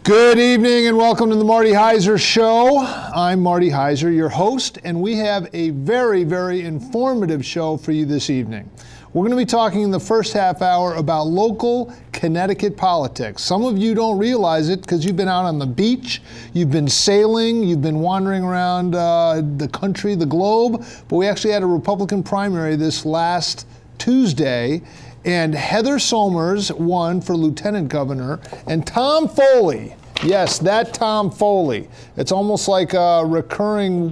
Good evening and welcome to the Marty Heiser Show. I'm Marty Heiser, your host, and we have a very, very informative show for you this evening. We're going to be talking in the first half hour about local Connecticut politics. Some of you don't realize it because you've been out on the beach, you've been sailing, you've been wandering around the country, the globe, but we actually had a Republican primary this last Tuesday. And Heather Somers won for lieutenant governor, and Tom Foley, yes, that Tom Foley. It's almost like a recurring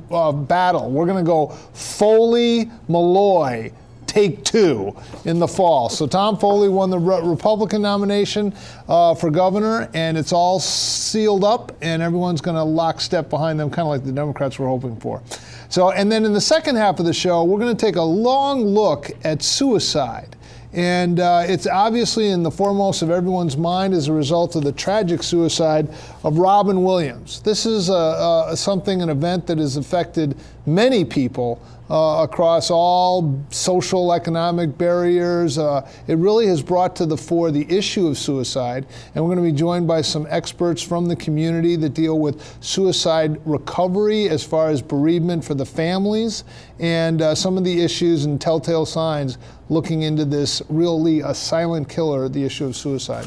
battle. We're going to go Foley-Malloy, take two in the fall. So Tom Foley won the Republican nomination for governor, and it's all sealed up, and everyone's going to lockstep behind them, kind of like the Democrats were hoping for. So, and then in the second half of the show, we're going to take a long look at suicide. And it's obviously in the foremost of everyone's mind as a result of the tragic suicide of Robin Williams. This is an event that has affected many people across all social, economic barriers. It really has brought to the fore the issue of suicide. And we're going to be joined by some experts from the community that deal with suicide recovery as far as bereavement for the families and some of the issues and telltale signs looking into this really a silent killer, the issue of suicide.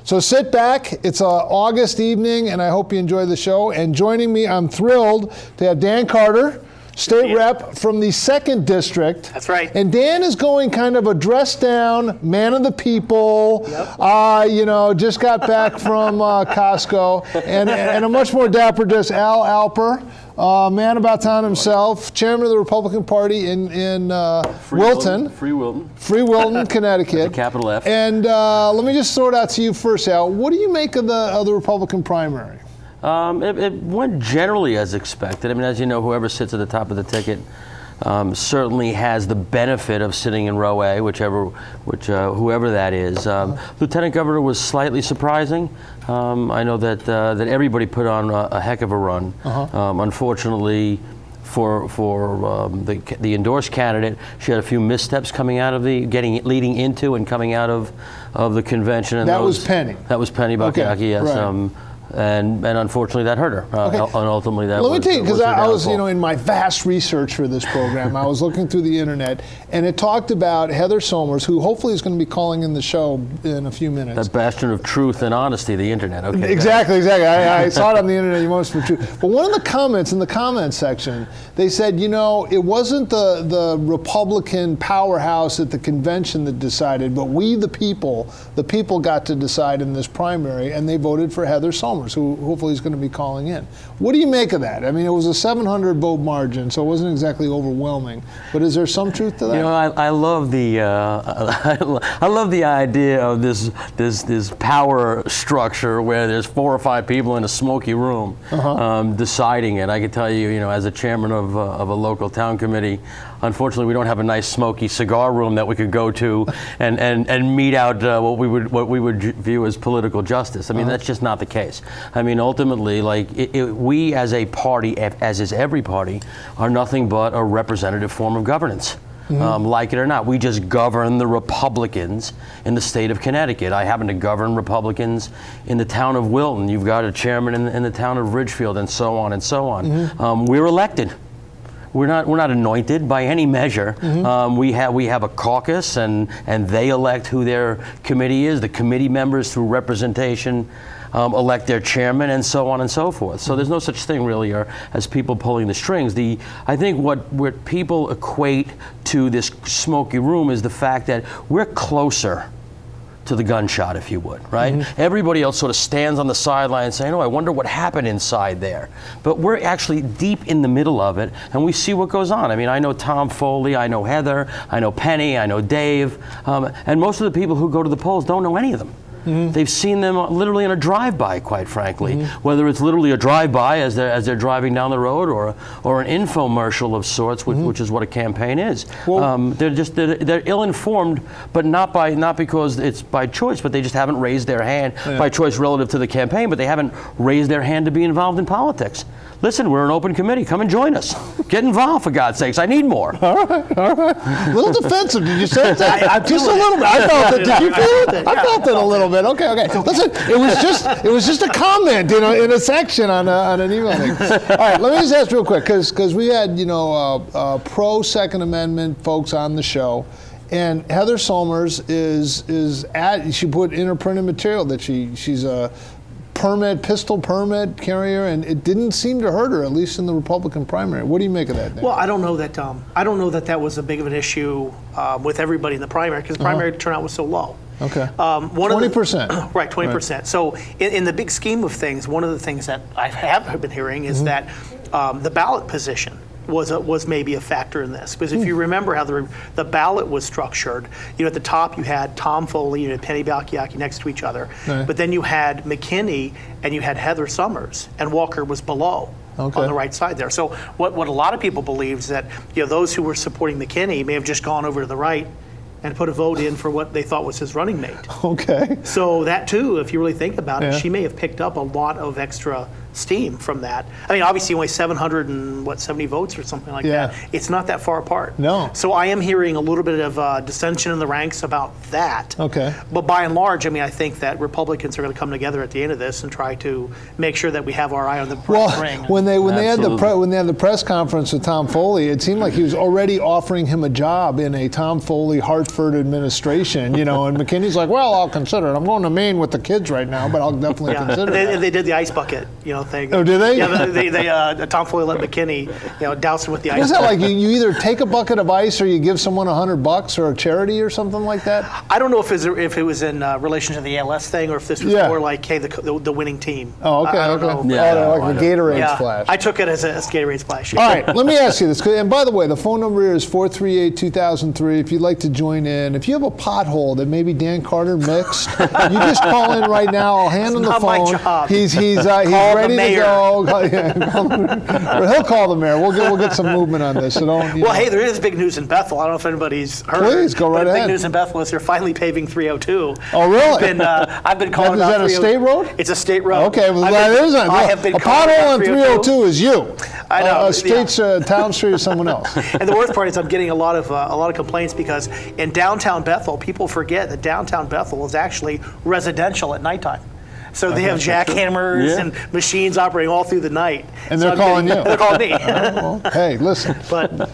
So sit back, it's August evening, and I hope you enjoy the show. And joining me, I'm thrilled to have Dan Carter, State Rep from the 2nd District. That's right. And Dan is going kind of a dressed down, man of the people, just got back from Costco, and a much more dapper just Al Alper. Man about town himself, chairman of the Republican Party in Wilton. Free Wilton. Free Wilton, Connecticut. Capital F. And let me just throw it out to you first, Al. What do you make of the Republican primary? It went generally as expected. I mean, as you know, whoever sits at the top of the ticket certainly has the benefit of sitting in row A, whoever that is. Lieutenant Governor was slightly surprising. I know that everybody put on a heck of a run. Unfortunately, for the endorsed candidate, she had a few missteps coming out of leading into and coming out of the convention. And that was Penny. That was Penny Bakaki, okay, yes. Right. And unfortunately that hurt her. Okay. And ultimately that Let me tell you, because I was, downfall. in my vast research for this program, I was looking through the internet, and it talked about Heather Somers, who hopefully is going to be calling in the show in a few minutes. That bastion of truth and honesty, the internet. Okay. Exactly. I saw it on the internet. You most for truth. But one of the comments in the comment section, they said, it wasn't the Republican powerhouse at the convention that decided, but we, the people got to decide in this primary, and they voted for Heather Somers, who hopefully is going to be calling in. What do you make of that? I mean, it was a 700 vote margin, so it wasn't exactly overwhelming. But is there some truth to that? I love the I love the idea of this power structure where there's 4 or 5 people in a smoky room deciding it. I can tell you, as a chairman of a local town committee, unfortunately, we don't have a nice smoky cigar room that we could go to and mete out what we would view as political justice. I mean, that's just not the case. I mean, ultimately, we as a party, as is every party, are nothing but a representative form of governance. Like it or not, we just govern the Republicans in the state of Connecticut. I happen to govern Republicans in the town of Wilton. You've got a chairman in the town of Ridgefield, and so on and so on. We're elected. We're not anointed by any measure. We have a caucus, and they elect who their committee is. The committee members, through representation, elect their chairman, and so on and so forth. So there's no such thing really as people pulling the strings. I think what people equate to this smoky room is the fact that we're closer to the gunshot, if you would, right? Everybody else sort of stands on the sideline saying, I wonder what happened inside there. But we're actually deep in the middle of it, and we see what goes on. I mean, I know Tom Foley, I know Heather, I know Penny, I know Dave, and most of the people who go to the polls don't know any of them. They've seen them literally in a drive-by, quite frankly. Whether it's literally a drive-by as they're driving down the road, or an infomercial of sorts, which is what a campaign is. Well, they're ill-informed, but not because it's by choice, but they just haven't raised their hand by choice relative to the campaign, but they haven't raised their hand to be involved in politics. Listen, we're an open committee. Come and join us. Get involved, for God's sakes. I need more. All right. A little defensive. Did you say that? Just a little bit. I felt it. Did you feel it? I felt it a little bit. Okay. Listen, it was just a comment, in a section on an email thing. All right, let me just ask real quick, because we had, pro Second Amendment folks on the show, and Heather Somers she put in her printed material that she's a pistol permit carrier, and it didn't seem to hurt her, at least in the Republican primary. What do you make of that, Nick? Well, I don't know that was a big of an issue with everybody in the primary, because the primary turnout was so low. Okay. 20%. Right, 20%. Right. So in the big scheme of things, one of the things that I have been hearing is that the ballot position was maybe a factor in this, because if you remember how the ballot was structured, at the top you had Tom Foley and Penny Balkiaki next to each other, right. But then you had McKinney and you had Heather Somers, and Walker was below. Okay. On the right side there. So what a lot of people believe is that those who were supporting McKinney may have just gone over to the right and put a vote in for what they thought was his running mate. Okay. So that too, if you really think about it, she may have picked up a lot of extra steam from that. I mean, obviously only 770 votes or something like that. It's not that far apart. No. So I am hearing a little bit of dissension in the ranks about that. Okay. But by and large, I mean, I think that Republicans are going to come together at the end of this and try to make sure that we have our eye on the ring. When they had the press conference with Tom Foley, it seemed like he was already offering him a job in a Tom Foley Hartford administration, and McKinney's like, well, I'll consider it. I'm going to Maine with the kids right now, but I'll definitely consider it. They did the ice bucket, thing. Oh, did they? Yeah, Tom Foley let McKinney, douse him with the ice. Is that like you either take a bucket of ice or you give someone $100 or a charity or something like that? I don't know if it was in relation to the ALS thing, or if this was more like, hey, the winning team. Oh, okay. I don't know. Yeah, like the Gatorade splash. I took it as a Gatorade splash. All right, let me ask you this. And by the way, the phone number here is 438-2003. If you'd like to join in, if you have a pothole that maybe Dan Carter mixed, you just call in right now. I'll hand him the phone. Not my job. He's ready to go. He'll call the mayor. We'll get some movement on this. So don't. Hey, there is big news in Bethel. I don't know if anybody's heard. Please go right ahead. Big news in Bethel is they're finally paving 302. Oh, really? I've been calling. Is that a state road? It's a state road. Okay, well that is a pothole on 302 is you. I know. A state's town street is someone else. And the worst part is I'm getting a lot of complaints because in downtown Bethel, people forget that downtown Bethel is actually residential at nighttime. So they have jackhammers and machines operating all through the night. And they're calling you. They're calling me. Well, hey, listen. But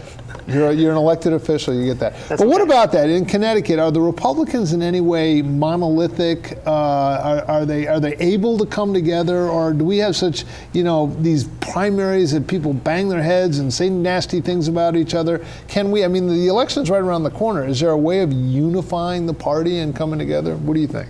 you're an elected official. You get that. But what about that in Connecticut? Are the Republicans in any way monolithic? Are they able to come together, or do we have such these primaries that people bang their heads and say nasty things about each other? Can we? I mean, the election's right around the corner. Is there a way of unifying the party and coming together? What do you think?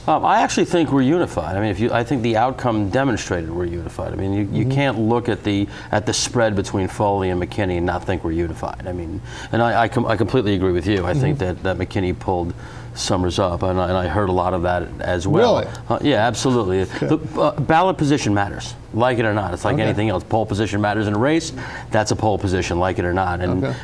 I actually think we're unified. I mean, I think the outcome demonstrated we're unified. I mean, you can't look at the spread between Foley and McKinney and not think we're unified. I mean, and I completely agree with you. I think that McKinney pulled Summers up, and I heard a lot of that as well. Really? Yeah, absolutely. Okay. The ballot position matters, like it or not. It's like anything else. Pole position matters in a race. That's a pole position, like it or not. And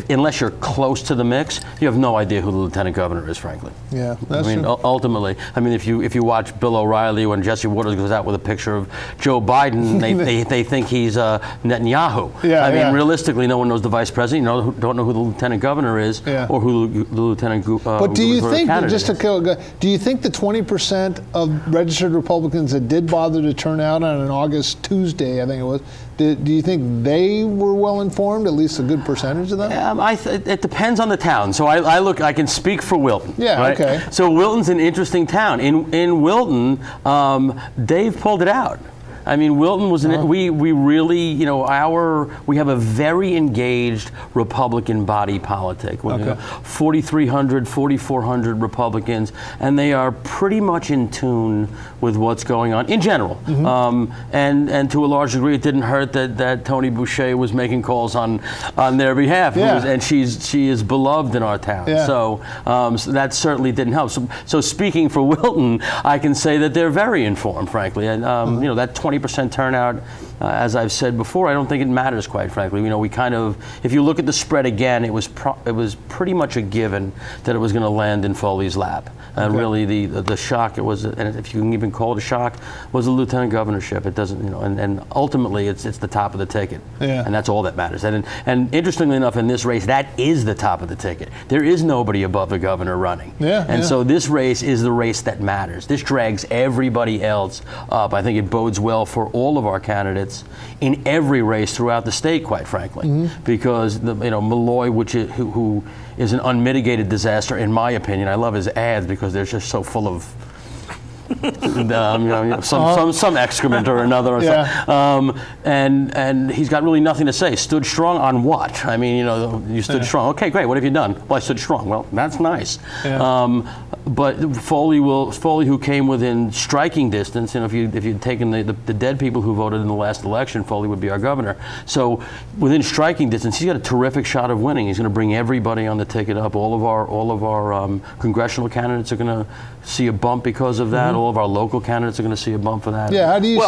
unless you're close to the mix, you have no idea who the lieutenant governor is, frankly. Yeah, that's true. Ultimately, I mean, if you watch Bill O'Reilly when Jesse Waters goes out with a picture of Joe Biden, they think he's Netanyahu. Yeah, I mean, realistically, no one knows the vice president. Don't know who the lieutenant governor is, or who the lieutenant. But do you think, do you think the 20% of registered Republicans that did bother to turn out on an August Tuesday, I think it was, do you think they were well informed, at least a good percentage of them? It depends on the town. So I can speak for Wilton. Yeah, right? Okay. So Wilton's an interesting town. In Wilton, Dave pulled it out. I mean, Wilton was we really, we have a very engaged Republican body politic. 4,300, 4,400 Republicans, and they are pretty much in tune with what's going on in general. And to a large degree, it didn't hurt that Tony Boucher was making calls on their behalf, and she is beloved in our town. Yeah. So that certainly didn't help. So speaking for Wilton, I can say that they're very informed, frankly, and that 20% turnout as I've said before, I don't think it matters, quite frankly. You know, we kind of, if you look at the spread again, it was pretty much a given that it was going to land in Foley's lap. Really, the shock, it was, and if you can even call it a shock, was the lieutenant governorship. It doesn't, you know, and ultimately it's the top of the ticket, and that's all that matters. And interestingly enough, in this race, that is the top of the ticket. There is nobody above the governor running, so this race is the race that matters. This drags everybody else up. I think it bodes well for all of our candidates in every race throughout the state, quite frankly, because Malloy, who is an unmitigated disaster, in my opinion. I love his ads because they're just so full of some excrement or another, or and he's got really nothing to say. Stood strong on what? I mean, you stood strong. Okay, great. What have you done? Well, I stood strong. Well, that's nice. But Foley, who came within striking distance, if you'd taken the dead people who voted in the last election, Foley would be our governor. So within striking distance, he's got a terrific shot of winning. He's going to bring everybody on the ticket up. All of our congressional candidates are going to see a bump because of that. All of our local candidates are going to see a bump for that. Yeah, how do you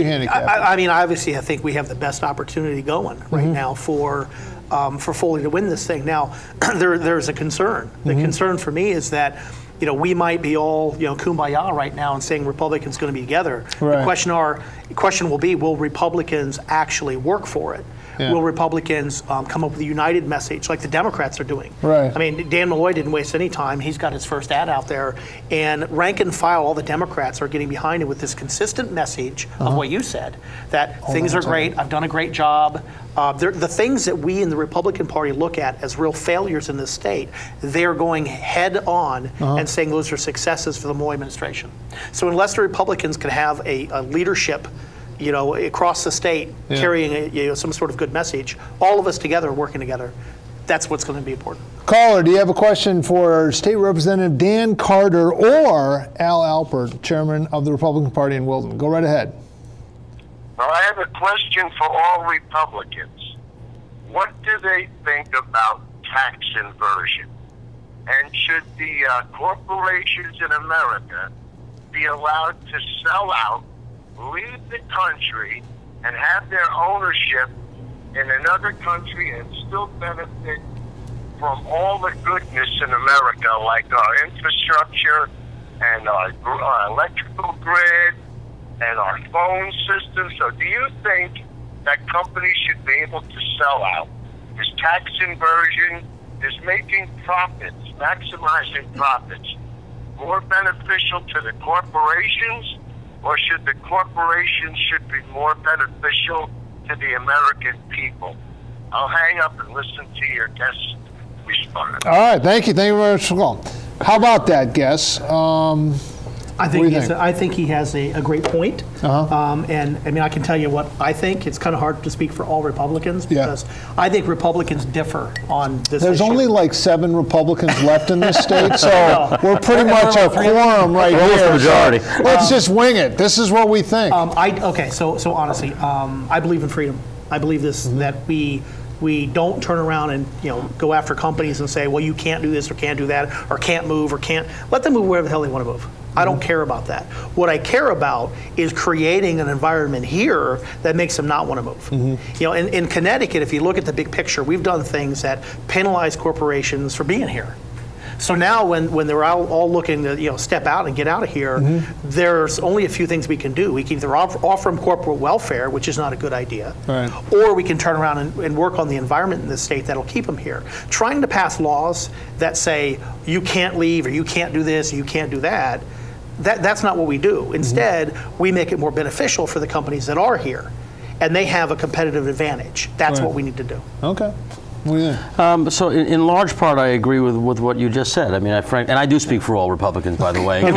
handicap it? I mean, obviously, I think we have the best opportunity going right now for Foley to win this thing. Now, there's a concern. The concern for me is that, we might be all, kumbaya right now and saying Republicans going to be together. Right. The question will be, will Republicans actually work for it? Yeah. Will Republicans come up with a united message like the Democrats are doing? Right. I mean, Dan Malloy didn't waste any time. He's got his first ad out there, and rank and file, all the Democrats are getting behind it with this consistent message of what you said, that things are great, I've done a great job. The things that we in the Republican Party look at as real failures in this state, they're going head on and saying those are successes for the Malloy administration. So unless the Republicans can have a leadership across the state, carrying some sort of good message, all of us together, working together, that's what's going to be important. Caller, do you have a question for State Representative Dan Carter or Al Alper, Chairman of the Republican Party in Wilton? Go right ahead. Well, I have a question for all Republicans. What do they think about tax inversion? And should the corporations in America be allowed to sell out, leave the country, and have their ownership in another country and still benefit from all the goodness in America, like our infrastructure and our electrical grid and our phone system? So do you think that companies should be able to sell out? Is tax inversion, is making profits, maximizing profits, more beneficial to the corporations, or should the corporations be more beneficial to the American people? I'll hang up and listen to your guest respond. All right, thank you. Thank you very much for calling. How about that, guess? I think he has a great point. And I mean, I can tell you what I think. It's kind of hard to speak for all Republicans because I think Republicans differ on this There's issue. only like 7 Republicans left in this state, so we're pretty much a quorum right here. Almost the majority. So let's just wing it. This is what we think. So honestly, I believe in freedom. I believe that we don't turn around and go after companies and say, well, you can't do this or can't do that or can't move or can't. Let them move wherever the hell they want to move. I don't care about that. What I care about is creating an environment here that makes them not want to move. In Connecticut, if you look at the big picture, we've done things that penalize corporations for being here. So now when they're all looking to step out and get out of here, there's only a few things we can do. We can either offer them corporate welfare, which is not a good idea, or we can turn around and work on the environment in this state that'll keep them here. Trying to pass laws that say you can't leave or you can't do this or you can't do that, that's not what we do. Instead, we make it more beneficial for the companies that are here, and they have a competitive advantage. That's what we need to do. Okay. What do you think? So in large part, I agree with what you just said. I mean, and I do speak for all Republicans, by the way, in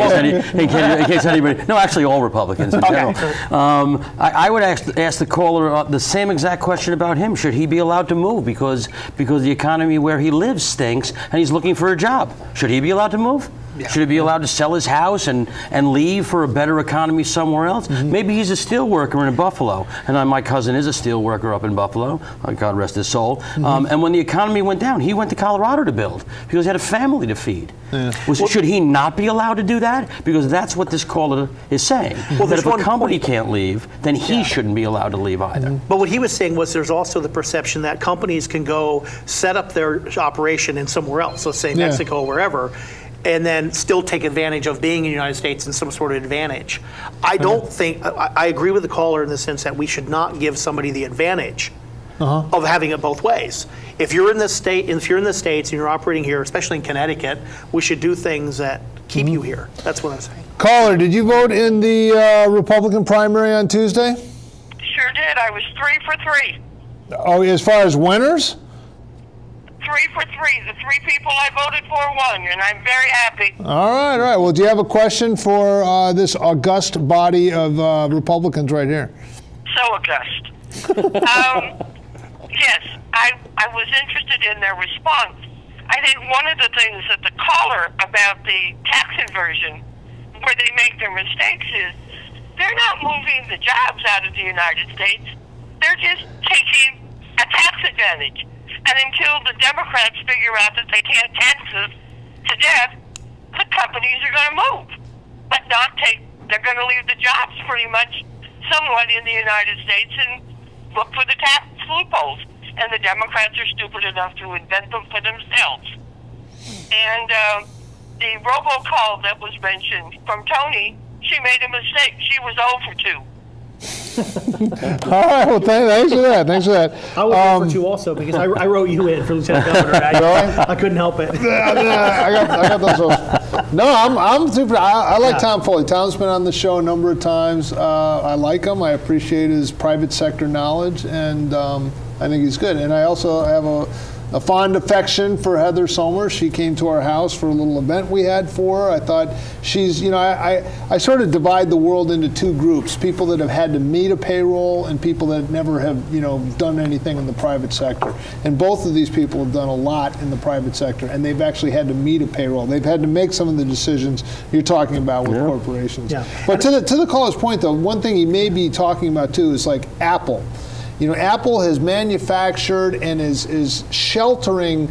case anybody. No, actually, all Republicans in general. I would ask the caller the same exact question about him. Should he be allowed to move because the economy where he lives stinks and he's looking for a job? Should he be allowed to move? Yeah. Should he be allowed to sell his house and leave for a better economy somewhere else? Maybe he's a steel worker in Buffalo, and my cousin is a steel worker up in Buffalo, God rest his soul. And when the economy went down, he went to Colorado to build because he had a family to feed. Should he not be allowed to do that? Because that's what this caller is saying. Well, that if a one company point. can't leave, then he shouldn't be allowed to leave either. But what he was saying was there's also the perception that companies can go set up their operation in somewhere else, let's say Mexico or wherever, and then still take advantage of being in the United States in some sort of advantage. I don't think, I agree with the caller in the sense that we should not give somebody the advantage of having it both ways. If you're in this state, if you're in the States and you're operating here, especially in Connecticut, we should do things that keep you here. That's what I'm saying. Caller, did you vote in the Republican primary on Tuesday? Sure did. I was 3 for 3. Oh, as far as winners? 3 for 3. The 3 people I voted for won, and I'm very happy. All right, all right. Well, do you have a question for this august body of Republicans right here? So august. Yes, I was interested in their response. I think one of the things that the caller about the tax inversion, where they make their mistakes, is they're not moving the jobs out of the United States. They're just taking a tax advantage. And until the Democrats figure out that they can't tax us to death, the companies are going to move, but not take. They're going to leave the jobs pretty much somewhat in the United States and look for the tax loopholes. And the Democrats are stupid enough to invent them for themselves. And the robocall that was mentioned from Tony, she made a mistake. She was 0 for 2. All right, well, thanks for that. Thanks for that. I was 0 for 2 also because I wrote you in for Lieutenant Governor. I couldn't help it. I got those. No, I'm super. I like Tom Foley. Tom's been on the show a number of times. I like him. I appreciate his private sector knowledge, and I think he's good. And I also have a fond affection for Heather Somers. She came to our house for a little event we had for her. I thought she's, I sort of divide the world into 2 groups: people that have had to meet a payroll and people that never have, done anything in the private sector. And both of these people have done a lot in the private sector, and they've actually had to meet a payroll. They've had to make some of the decisions you're talking about with corporations. Yeah. But to the caller's point, though, one thing he may be talking about too is like Apple. Apple has manufactured and is sheltering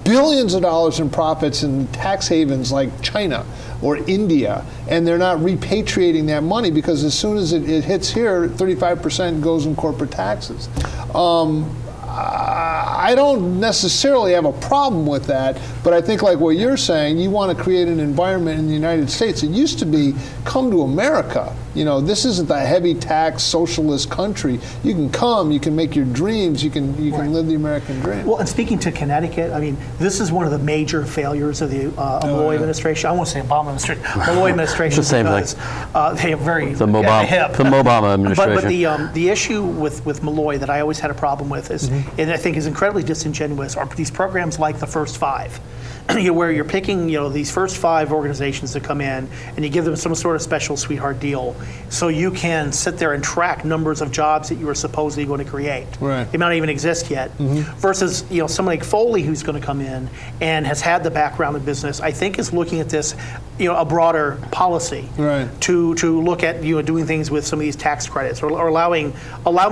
billions of dollars in profits in tax havens like China or India, and they're not repatriating that money because as soon as it hits here, 35% goes in corporate taxes. I don't necessarily have a problem with that, but I think like what you're saying, you want to create an environment in the United States. It used to be, come to America. This isn't a heavy tax socialist country. You can come, you can make your dreams, you can live the American dream. Well, and speaking to Connecticut, I mean, this is one of the major failures of the Malloy administration. I won't say Obama administration, Malloy administration. It's the same because, they have very The Obama administration. But the issue with Malloy that I always had a problem with is, and I think is incredibly disingenuous, are these programs like the First Five. Where you're picking, these first 5 organizations that come in, and you give them some sort of special sweetheart deal, so you can sit there and track numbers of jobs that you are supposedly going to create. Right. They might not even exist yet. Versus, someone like Foley, who's going to come in and has had the background in business, I think is looking at this, a broader policy. Right. To look at, doing things with some of these tax credits or allowing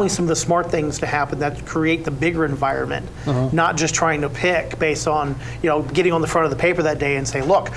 some of the smart things to happen that create the bigger environment, not just trying to pick based on, getting on the front of the paper that day and say, look,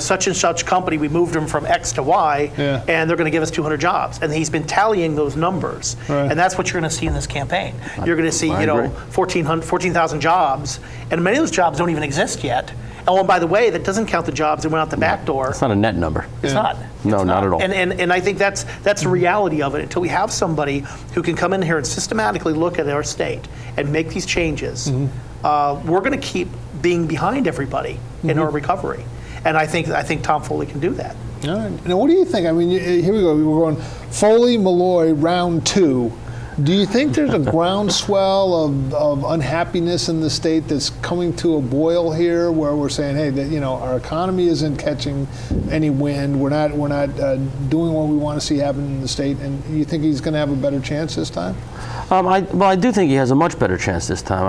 such and such company, we moved them from X to Y, and they're going to give us 200 jobs. And he's been tallying those numbers. Right. And that's what you're going to see in this campaign. You're going to see, 14,000 jobs, and many of those jobs don't even exist yet. Oh, and by the way, that doesn't count the jobs that went out the back door. It's not a net number. It's not. No, It's not at all. And I think that's the reality of it. Until we have somebody who can come in here and systematically look at our state and make these changes, we're going to keep being behind everybody in our recovery. And I think Tom Foley can do that. All right. Now, what do you think? I mean, here we go. We're going Foley, Malloy, round 2. Do you think there's a groundswell of unhappiness in the state that's coming to a boil here, where we're saying, hey, that, our economy isn't catching any wind, we're not doing what we want to see happen in the state, and you think he's going to have a better chance this time? I do think he has a much better chance this time.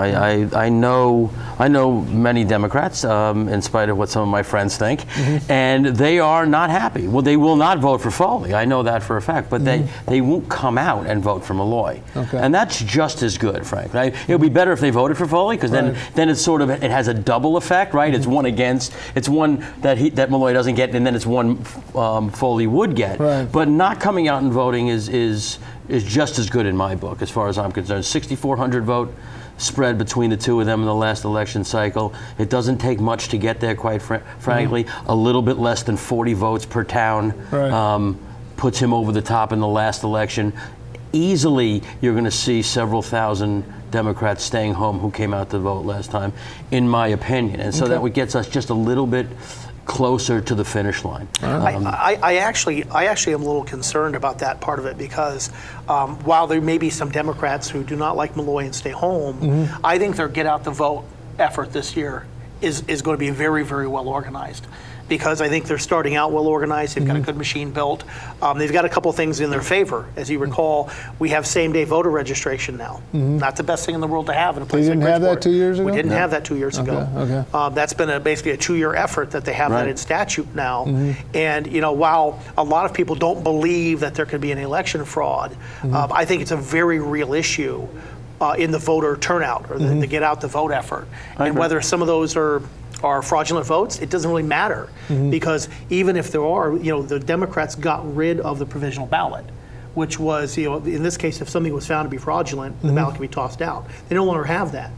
I know many Democrats, in spite of what some of my friends think, and they are not happy. Well, they will not vote for Foley. I know that for a fact, but they won't come out and vote for Malloy. Okay. And that's just as good, Frank. Right? It would be better if they voted for Foley, because then it's it has a double effect, right? It's one that Malloy doesn't get, and then it's one Foley would get. Right. But not coming out and voting is just as good in my book, as far as I'm concerned. 6,400 vote spread between the two of them in the last election cycle. It doesn't take much to get there, quite frankly. A little bit less than 40 votes per town puts him over the top in the last election. Easily, you're going to see several thousand Democrats staying home who came out to vote last time, in my opinion. And so that gets us just a little bit closer to the finish line. I actually am a little concerned about that part of it, because while there may be some Democrats who do not like Malloy and stay home, I think their get out the vote effort this year is going to be very, very well organized. Because I think they're starting out well organized. They've got a good machine built. They've got a couple things in their favor. As you recall, we have same-day voter registration now. Not the best thing in the world to have in a place like Bridgeport. They didn't have that 2 years ago? We didn't have that 2 years ago. Okay. That's been basically a 2-year effort that they have that in statute now. And while a lot of people don't believe that there could be an election fraud, I think it's a very real issue in the voter turnout, or the get out the vote effort. And whether some of those are fraudulent votes, it doesn't really matter, because even if there are, the Democrats got rid of the provisional ballot, which was, in this case, if something was found to be fraudulent, the ballot can be tossed out. They no longer have that.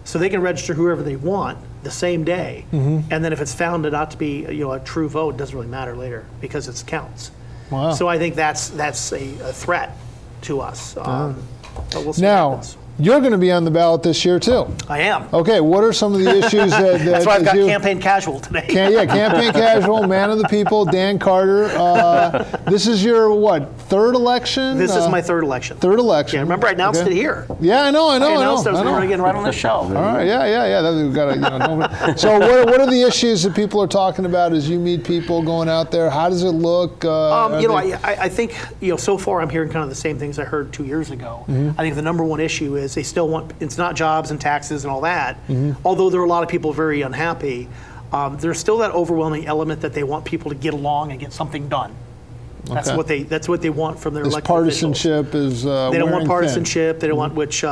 So they can register whoever they want the same day, and then if it's found not to be a true vote, it doesn't really matter later, because it counts. Wow. So I think that's a threat to us. But we'll see what Now, happens. you're going to be on the ballot this year, too. I am. Okay, what are some of the issues that That's why I've got campaign casual today. Campaign casual, man of the people, Dan Carter. This is your, third election? This is my third election. Third election. Yeah, remember I announced it here. Yeah, I know. I announced I was going to get right on the show. All right, yeah. We've got so what are the issues that people are talking about as you meet people going out there? How does it look? I think, so far I'm hearing kind of the same things I heard 2 years ago. I think the number one issue is they still want, it's not jobs and taxes and all that, although there are a lot of people very unhappy. There's still that overwhelming element that they want people to get along and get something done. That's what they want from their elected partisanship officials. They don't want partisanship. They don't want which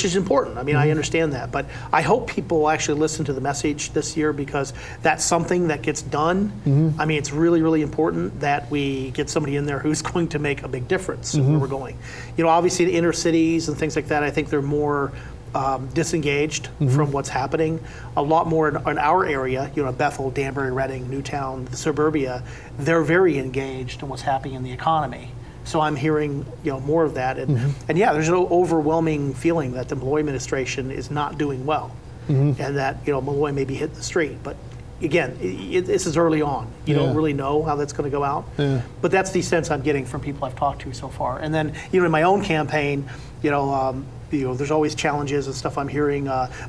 is important. I mean, I understand that, but I hope people actually listen to the message this year, because that's something that gets done. I mean, it's really, really important that we get somebody in there who's going to make a big difference in where we're going. Obviously the inner cities and things like that, I think they're more disengaged from what's happening. A lot more in our area, Bethel, Danbury, Reading, Newtown, the suburbia, they're very engaged in what's happening in the economy. So I'm hearing, more of that. And there's an overwhelming feeling that the Malloy administration is not doing well, and that, Malloy may be hitting the street. But again, this is early on. You don't really know how that's going to go out. But that's the sense I'm getting from people I've talked to so far. And then, in my own campaign, there's always challenges and stuff I'm hearing.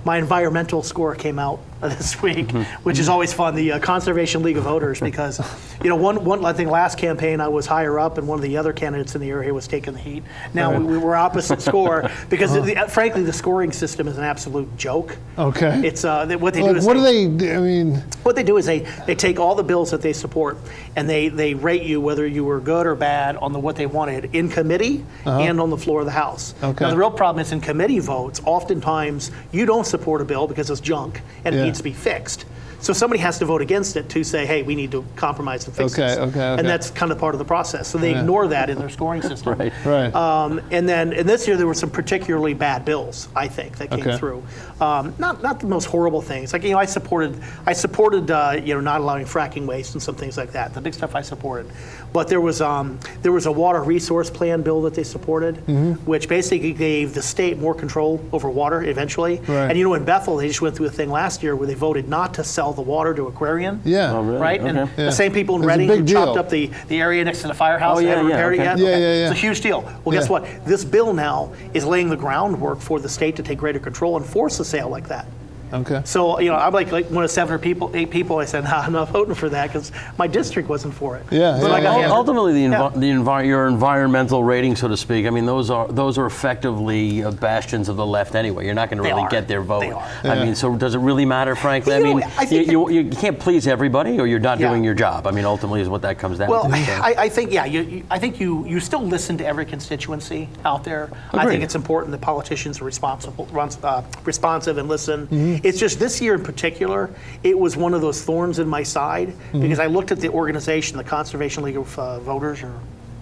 My environmental score came out this week, which is always fun, the Conservation League of Voters, because, I think last campaign I was higher up and one of the other candidates in the area was taking the heat. Now we were opposite score, because frankly, the scoring system is an absolute joke. Okay. It's what they do is what they do is they take all the bills that they support and they rate you whether you were good or bad on what they wanted in committee and on the floor of the House. Okay. Now the real problem is in committee votes, oftentimes you don't support a bill because it's junk and it needs to be fixed. So somebody has to vote against it to say, hey, we need to compromise and fix this. Okay. And that's kind of part of the process. So they ignore that in their scoring system. Right. And then this year there were some particularly bad bills, I think, that came through. Not the most horrible things. Like, I supported not allowing fracking waste and some things like that. The big stuff I supported. But there was a water resource plan bill that they supported, which basically gave the state more control over water eventually. Right. And in Bethel, they just went through a thing last year where they voted not to sell the water to Aquarian. Yeah. Oh, really? Right? And Okay. the same people in It's a Reading big who chopped deal. up the area next to the firehouse Oh, and yeah, haven't yeah, repaired it okay. yet. Yeah, Okay. yeah, yeah. It's a huge deal. Well, guess Yeah. what? This bill now is laying the groundwork for the state to take greater control and force a sale like that. Okay. So, I'm like one of 7 or 8 people, I said, nah, I'm not voting for that because my district wasn't for it. Yeah, But yeah, I got yeah. hammered. Ultimately, Yeah. your environmental rating, so to speak. I mean, those are effectively bastions of the left anyway. You're not going to They really are. get their vote. They are. I Yeah. mean, so does it really matter? Frankly, I mean, I think you can't please everybody, or you're not Yeah. doing your job. I mean, ultimately, is what that comes down Well, to. I think, I think you still listen to every constituency out there. I Agreed. think it's important that politicians are responsive and listen. Mm-hmm. It's just this year in particular, it was one of those thorns in my side Mm-hmm. because I looked at the organization, the Conservation League of Voters, or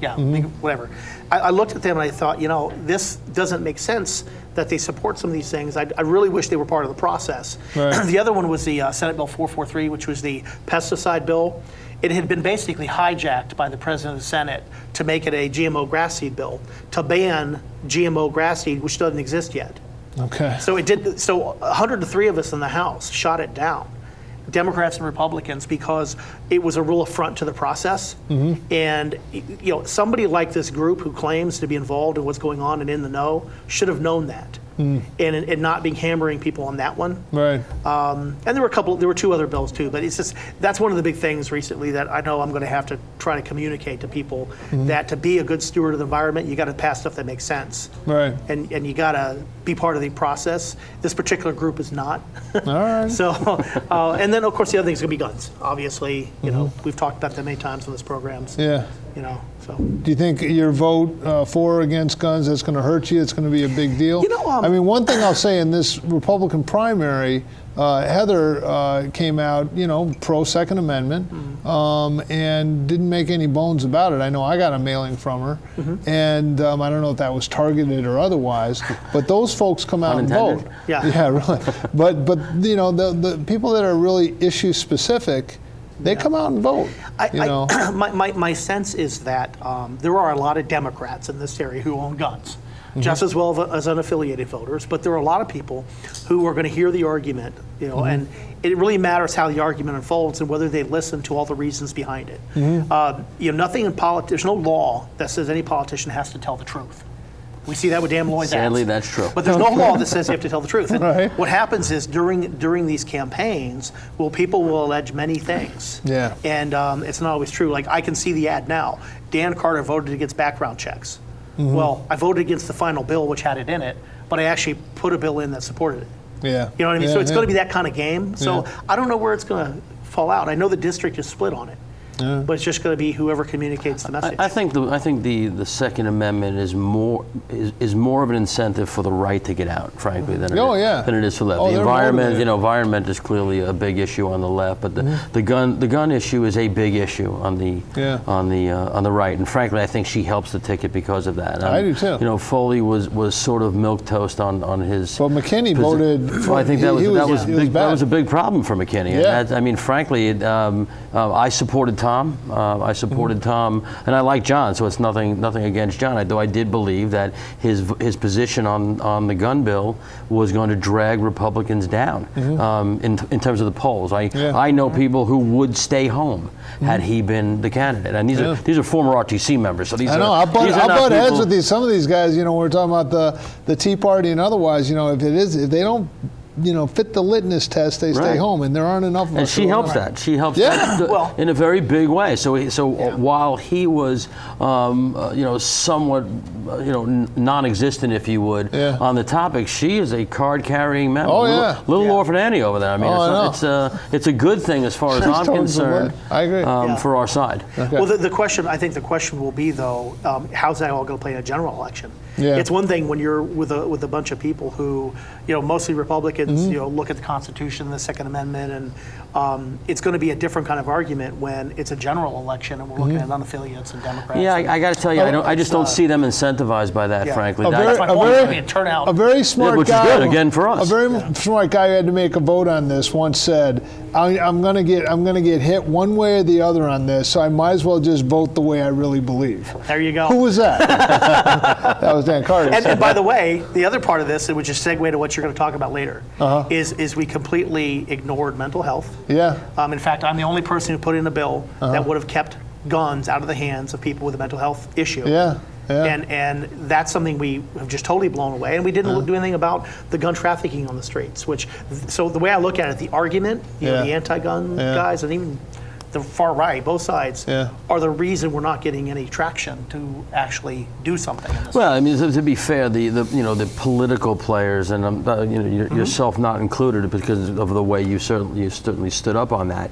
Mm-hmm. League of whatever. I looked at them and I thought, this doesn't make sense that they support some of these things. I really wish they were part of the process. Right. The other one was the Senate Bill 443, which was the pesticide bill. It had been basically hijacked by the President of the Senate to make it a GMO grass seed bill, to ban GMO grass seed, which doesn't exist yet. Okay. So it did. So 103 of us in the House shot it down, Democrats and Republicans, because it was a real affront to the process. And somebody like this group who claims to be involved in what's going on and in the know should have known that, and not be hammering people on that one. Right. And there were 2 other bills too, but it's just, that's one of the big things recently that I know I'm going to have to try to communicate to people, that to be a good steward of the environment, you got to pass stuff that makes sense. Right. And you got to be part of the process. This particular group is not. All right. So, and then of course the other thing is going to be guns. Obviously, we've talked about that many times on this programs. Yeah. So. Do you think your vote for or against guns, that's going to hurt you? It's going to be a big deal? I mean, one thing I'll say in this Republican primary, Heather came out, pro Second Amendment, and didn't make any bones about it. I know I got a mailing from her, and I don't know if that was targeted or otherwise, but those folks come out and vote. Unintended? Yeah. Yeah, really. But the people that are really issue specific, they come out and vote. My sense is that there are a lot of Democrats in this area who own guns, just as well as unaffiliated voters. But there are a lot of people who are going to hear the argument, and it really matters how the argument unfolds and whether they listen to all the reasons behind it. Nothing in politics. There's no law that says any politician has to tell the truth. We see that with Dan Malloy's ads. Sadly, that's true. But there's no law that says you have to tell the truth. And Right. what happens is during these campaigns, people will allege many things. Yeah. And it's not always true. Like, I can see the ad now. Dan Carter voted against background checks. Well, I voted against the final bill, which had it in it, but I actually put a bill in that supported it. Yeah. You know what I mean? Yeah, So it's yeah. going to be that kind of game. So Yeah. I don't know where it's going to fall out. I know the district is split on it. But it's just going to be whoever communicates the message. I think the Second Amendment is more of an incentive for the right to get out, frankly, than it is for the left. Oh, The they're environment, motivated. environment is clearly a big issue on the left, but the gun issue is a big issue on the right. And frankly, I think she helps the ticket because of that. I do too. Foley was sort of milquetoast on his. But McKinney voted. Well, I think that was bad. a big problem for McKinney. Yeah. And I mean, frankly, I supported Tom. I supported Tom, and I like John, so it's nothing against John. Though I did believe that his position on the gun bill was going to drag Republicans down in terms of the polls. I know people who would stay home had he been the candidate, and these are former RTC members. So these I know. I'll butt heads with some of these guys. We're talking about the Tea Party and otherwise. If they don't fit the litmus test, they stay home, and there aren't enough of us. And she helps that. She helps Yeah. that in a very big way. So while he was, somewhat, non-existent, if you would, on the topic, she is a card-carrying member. Oh, yeah. Little Orphan Annie over there. I mean, it's a good thing as far as I'm concerned. I agree. For our side. Okay. Well, I think the question will be, though, how's that all going to play in a general election? Yeah. It's one thing when you're with a bunch of people who, mostly Republicans, look at the Constitution, the Second Amendment, and it's going to be a different kind of argument when it's a general election and we're looking at unaffiliates and Democrats. Yeah, I got to tell you, I just don't see them incentivized by that, frankly. That's my point. It's gonna be a turnout. A very smart which guy, is good, again, for us. A very smart guy who had to make a vote on this once said, "I'm going to get hit one way or the other on this, so I might as well just vote the way I really believe." There you go. Who was that? That was Dan Carter. And by the way, the other part of this, it would just segue to what you're going to talk about later. is we completely ignored mental health. Yeah. In fact, I'm the only person who put in a bill that would have kept guns out of the hands of people with a mental health issue. Yeah. Yeah. And that's something we have just totally blown away. And we didn't do anything about the gun trafficking on the streets, so the way I look at it, the argument, the anti-gun guys, and even the far right, both sides, are the reason we're not getting any traction to actually do something. Well, I mean, to be fair, the political players, and yourself not included, because of the way you certainly stood up on that,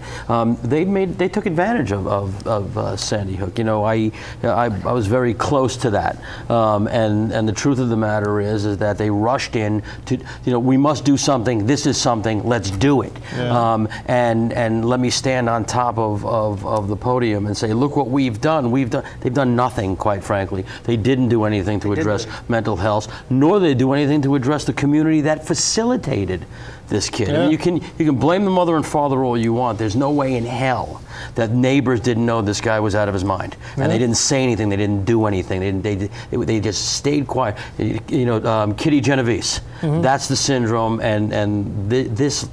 they took advantage of Sandy Hook. I was very close to that, and the truth of the matter is that they rushed in to, we must do something. This is something. Let's do it. And let me stand on top of the podium and say, look what we've done. They've done nothing, quite frankly. They didn't do anything to address mental health, nor did they do anything to address the community that facilitated this kid. I mean, you can blame the mother and father all you want. There's no way in hell that neighbors didn't know this guy was out of his mind, and they didn't say anything. They didn't do anything. They just stayed quiet. Kitty Genovese. That's the syndrome, and this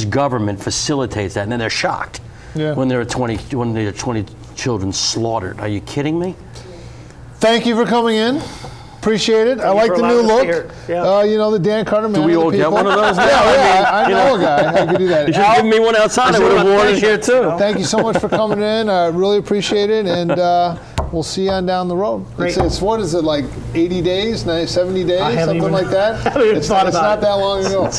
government facilitates that, and then they're shocked. When there are 20 children slaughtered. Are you kidding me? Thank you for coming in. Appreciate it. I like the new look. The Dan Carter man. Do we all get one of those now? I know a guy. I could do that. You should have given me one outside. I would have worn it here too. Thank you so much for coming in. I really appreciate it, and we'll see you on down the road. It's what is it, like 80 days, 70 days, something like that? It's not that long ago. It's